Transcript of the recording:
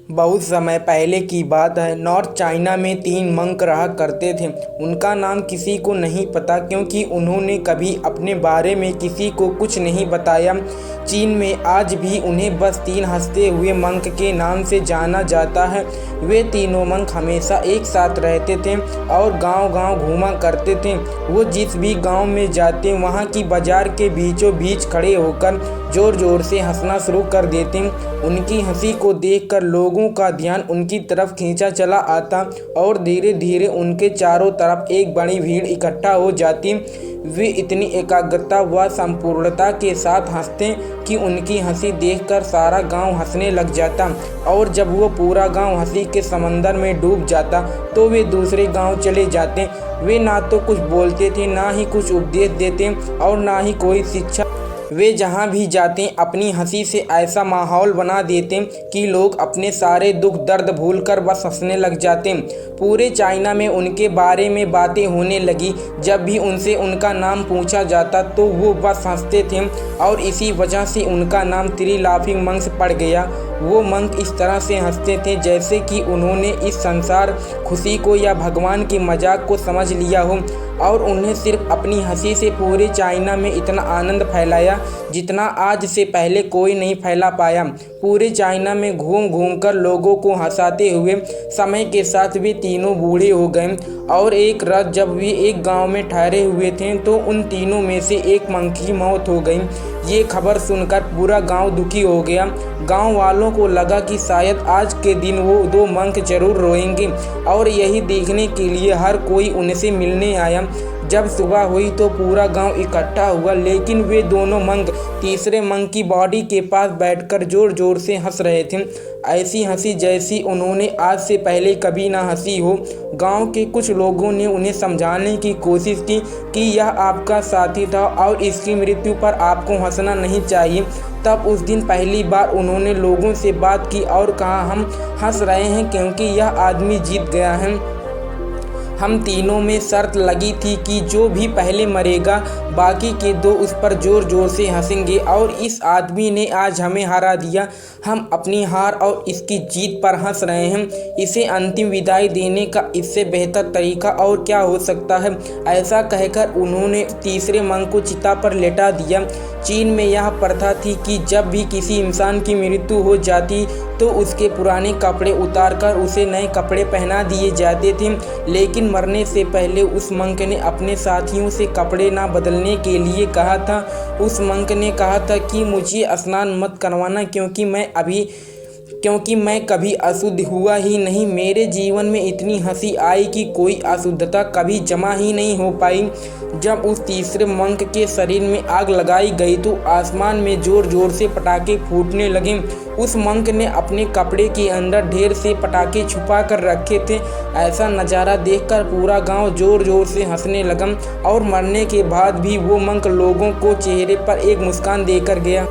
बहुत समय पहले की बात है। नॉर्थ चाइना में 3 मंक रहा करते थे। उनका नाम किसी को नहीं पता क्योंकि उन्होंने कभी अपने बारे में किसी को कुछ नहीं बताया। चीन में आज भी उन्हें बस 3 हंसते हुए मंक के नाम से जाना जाता है। वे तीनों मंक हमेशा एक साथ रहते थे और गांव-गांव घूमा करते थे। वो जिस भी गांव में जाते वहां की बाजार के बीचों बीच खड़े होकर जोर-जोर से हंसना शुरू कर देते। उनकी हंसी को देखकर लोगों का ध्यान उनकी तरफ खींचा चला आता और धीरे-धीरे उनके चारों तरफ एक बड़ी भीड़ इकट्ठा हो जाती। वे इतनी एकाग्रता व संपूर्णता के साथ हंसते कि उनकी हंसी देखकर सारा गांव हंसने लग जाता और जब वो पूरा गांव हंसी के समंदर में डूब जाता तो वे दूसरे गांव चले जाते। वे ना तो कुछ बोलते थे, ना ही कुछ उपदेश देते और ना ही कोई शिक्षा। वे जहाँ भी जाते अपनी हंसी से ऐसा माहौल बना देते कि लोग अपने सारे दुख दर्द भूलकर बस हंसने लग जाते। पूरे चाइना में उनके बारे में बातें होने लगी। जब भी उनसे उनका नाम पूछा जाता तो वो बस हंसते थे और इसी वजह से उनका नाम 3 लाफिंग मंक्स पड़ गया। वो मंक इस तरह से हंसते थे जैसे कि उन्होंने इस संसार खुशी को या भगवान की मजाक को समझ लिया हो और उन्हें सिर्फ अपनी हंसी से पूरे चाइना में इतना आनंद फैलाया जितना आज से पहले कोई नहीं फैला पाया। पूरे चाइना में घूम घूम कर लोगों को हंसाते हुए समय के साथ वे तीनों बूढ़े हो गए और एक रात जब वे एक गांव में ठहरे हुए थे तो उन तीनों में से एक मंक की मौत हो गई। ये खबर सुनकर पूरा गांव दुखी हो गया। गांव वालों को लगा कि शायद आज के दिन वो 2 मंक जरूर रोएंगे और यही देखने के लिए हर कोई उनसे मिलने आया। जब सुबह हुई तो पूरा गांव इकट्ठा हुआ, लेकिन वे दोनों मंक तीसरे मंक की बॉडी के पास बैठकर जोर जोर से हंस रहे थे। ऐसी हंसी जैसी उन्होंने आज से पहले कभी ना हंसी हो। गांव के कुछ लोगों ने उन्हें समझाने की कोशिश की कि यह आपका साथी था और इसकी मृत्यु पर आपको हंसना नहीं चाहिए। तब उस दिन पहली बार उन्होंने लोगों से बात की और कहा, हम हंस रहे हैं क्योंकि यह आदमी जीत गया है। हम तीनों में शर्त लगी थी कि जो भी पहले मरेगा बाकी के 2 उस पर जोर जोर से हंसेंगे और इस आदमी ने आज हमें हरा दिया। हम अपनी हार और इसकी जीत पर हंस रहे हैं। इसे अंतिम विदाई देने का इससे बेहतर तरीका और क्या हो सकता है। ऐसा कहकर उन्होंने तीसरे मंक को चिता पर लेटा दिया। चीन में यह प्रथा थी कि जब भी किसी इंसान की मृत्यु हो जाती तो उसके पुराने कपड़े उतारकर उसे नए कपड़े पहना दिए जाते थे, लेकिन मरने से पहले उस मंक ने अपने साथियों से कपड़े ना बदलने के लिए कहा था। उस मंक ने कहा था कि मुझे स्नान मत करवाना क्योंकि मैं कभी अशुद्ध हुआ ही नहीं। मेरे जीवन में इतनी हंसी आई कि कोई अशुद्धता कभी जमा ही नहीं हो पाई। जब उस तीसरे मंक के शरीर में आग लगाई गई तो आसमान में जोर जोर से पटाखे फूटने लगे। उस मंक ने अपने कपड़े के अंदर ढेर से पटाखे छुपा कर रखे थे। ऐसा नज़ारा देखकर पूरा गांव जोर जोर से हंसने लगा और मरने के बाद भी वो मंक लोगों को चेहरे पर एक मुस्कान देकर गया।